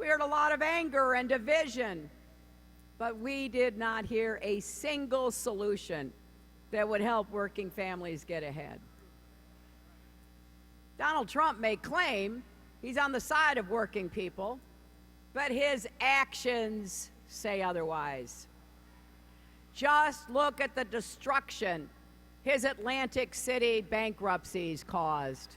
We heard a lot of anger and division, but we did not hear a single solution that would help working families get ahead. Donald Trump may claim he's on the side of working people, but his actions say otherwise. Just look at the destruction his Atlantic City bankruptcies caused.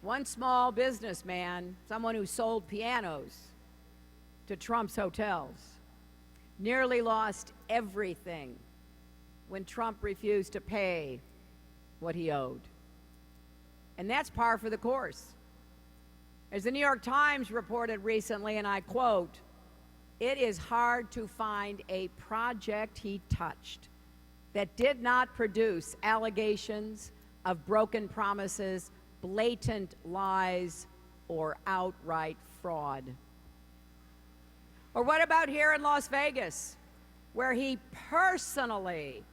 One small businessman, someone who sold pianos to Trump's hotels, nearly lost everything when Trump refused to pay what he owed. And that's par for the course. As the New York Times reported recently, and I quote, "It is hard to find a project he touched that did not produce allegations of broken promises, blatant lies, or outright fraud." Or what about here in Las Vegas, where he personally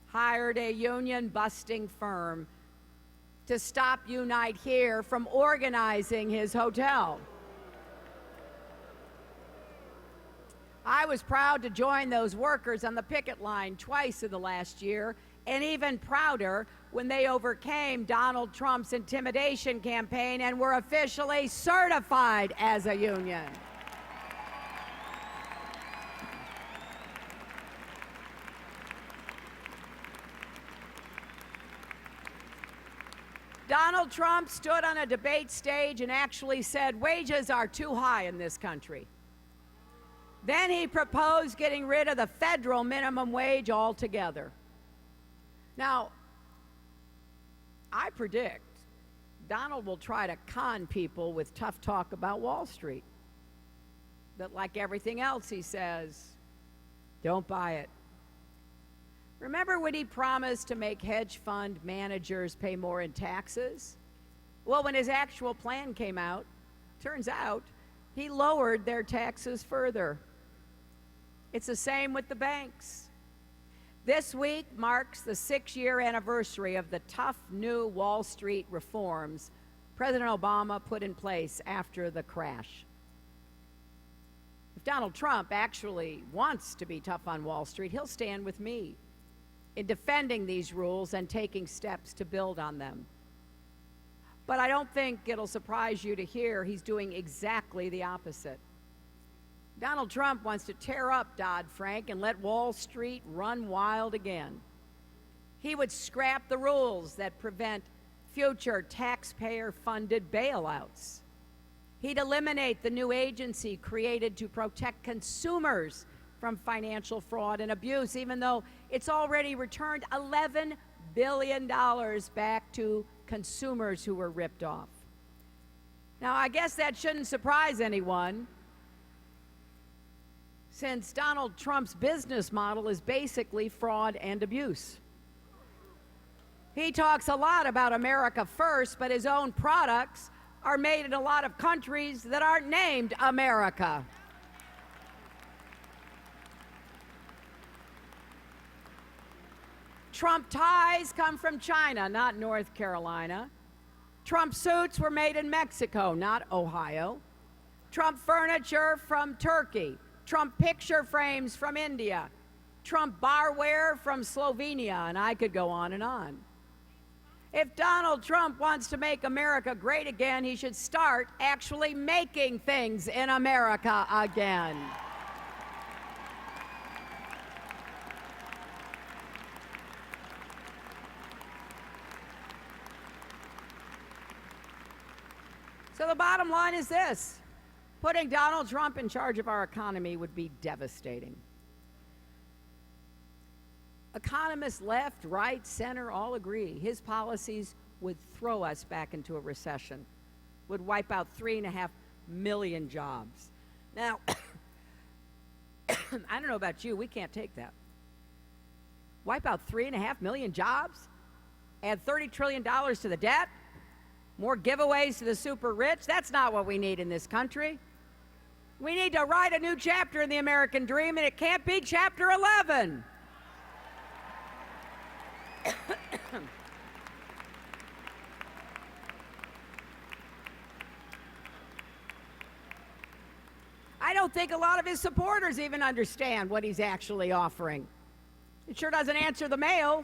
hired a union-busting firm to stop Unite Here from organizing his hotel? I was proud to join those workers on the picket line twice in the last year, and even prouder when they overcame Donald Trump's intimidation campaign and were officially certified as a union. Donald Trump stood on a debate stage and actually said wages are too high in this country. Then he proposed getting rid of the federal minimum wage altogether. Now, I predict Donald will try to con people with tough talk about Wall Street. But like everything else he says, don't buy it. Remember when he promised to make hedge fund managers pay more in taxes? Well, when his actual plan came out, turns out he lowered their taxes further. It's the same with the banks. This week marks the 6-year anniversary of the tough new Wall Street reforms President Obama put in place after the crash. If Donald Trump actually wants to be tough on Wall Street, he'll stand with me in defending these rules and taking steps to build on them. But I don't think it'll surprise you to hear he's doing exactly the opposite. Donald Trump wants to tear up Dodd-Frank and let Wall Street run wild again. He would scrap the rules that prevent future taxpayer-funded bailouts. He'd eliminate the new agency created to protect consumers from financial fraud and abuse, even though it's already returned $11 billion back to consumers who were ripped off. Now, I guess that shouldn't surprise anyone, since Donald Trump's business model is basically fraud and abuse. He talks a lot about America first, but his own products are made in a lot of countries that aren't named America. Trump ties come from China, not North Carolina. Trump suits were made in Mexico, not Ohio. Trump furniture from Turkey. Trump picture frames from India. Trump barware from Slovenia, and I could go on and on. If Donald Trump wants to make America great again, he should start actually making things in America again. So the bottom line is this: putting Donald Trump in charge of our economy would be devastating. Economists left, right, center all agree his policies would throw us back into a recession, would wipe out 3.5 million jobs. Now, I don't know about you, we can't take that. Wipe out 3.5 million jobs? Add $30 trillion to the debt? More giveaways to the super rich? That's not what we need in this country. We need to write a new chapter in the American dream, and it can't be chapter 11. don't think a lot of his supporters even understand what he's actually offering. It sure doesn't answer the mail.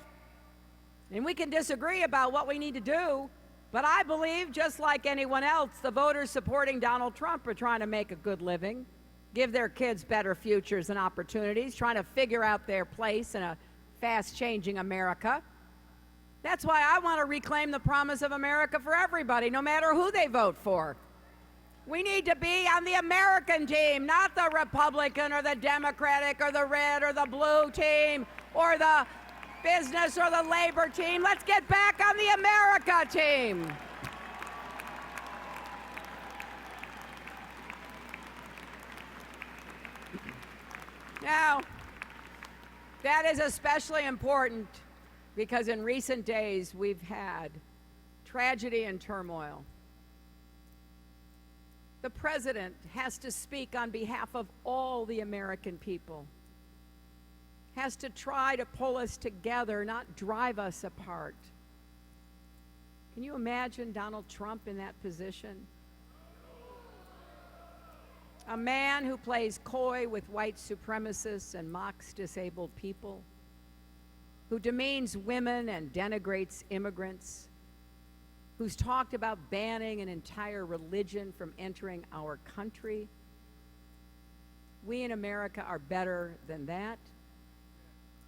And we can disagree about what we need to do, but I believe, just like anyone else, the voters supporting Donald Trump are trying to make a good living, give their kids better futures and opportunities, trying to figure out their place in a fast-changing America. That's why I want to reclaim the promise of America for everybody, no matter who they vote for. We need to be on the American team, not the Republican or the Democratic or the red or the blue team or the business or the labor team. Let's get back on the America team. Now, that is especially important because in recent days we've had tragedy and turmoil. The president has to speak on behalf of all the American people, has to try to pull us together, not drive us apart. Can you imagine Donald Trump in that position? A man who plays coy with white supremacists and mocks disabled people, who demeans women and denigrates immigrants, who's talked about banning an entire religion from entering our country. We in America are better than that,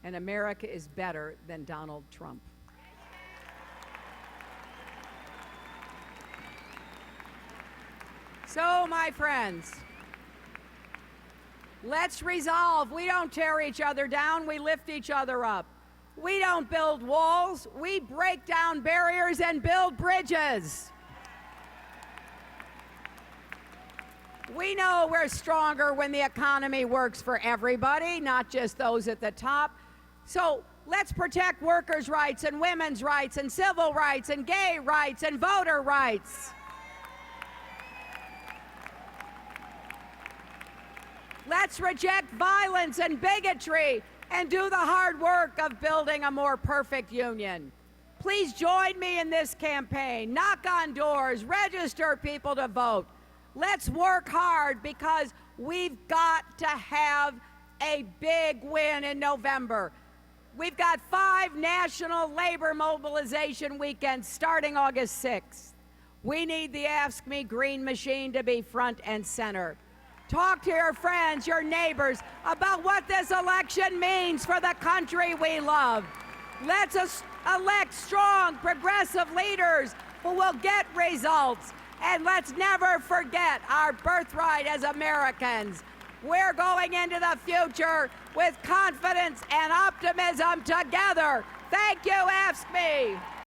and America is better than Donald Trump. So, my friends, let's resolve. We don't tear each other down, we lift each other up. We don't build walls, we break down barriers and build bridges. We know we're stronger when the economy works for everybody, not just those at the top. So let's protect workers' rights and women's rights and civil rights and gay rights and voter rights. Let's reject violence and bigotry and do the hard work of building a more perfect union. Please join me in this campaign. Knock on doors, register people to vote. Let's work hard because we've got to have a big win in November. We've got 5 national labor mobilization weekends starting August 6th. We need the Ask Me Green machine to be front and center. Talk to your friends, your neighbors, about what this election means for the country we love. Let's elect strong, progressive leaders who will get results. And let's never forget our birthright as Americans. We're going into the future with confidence and optimism together. Thank you, Ask Me.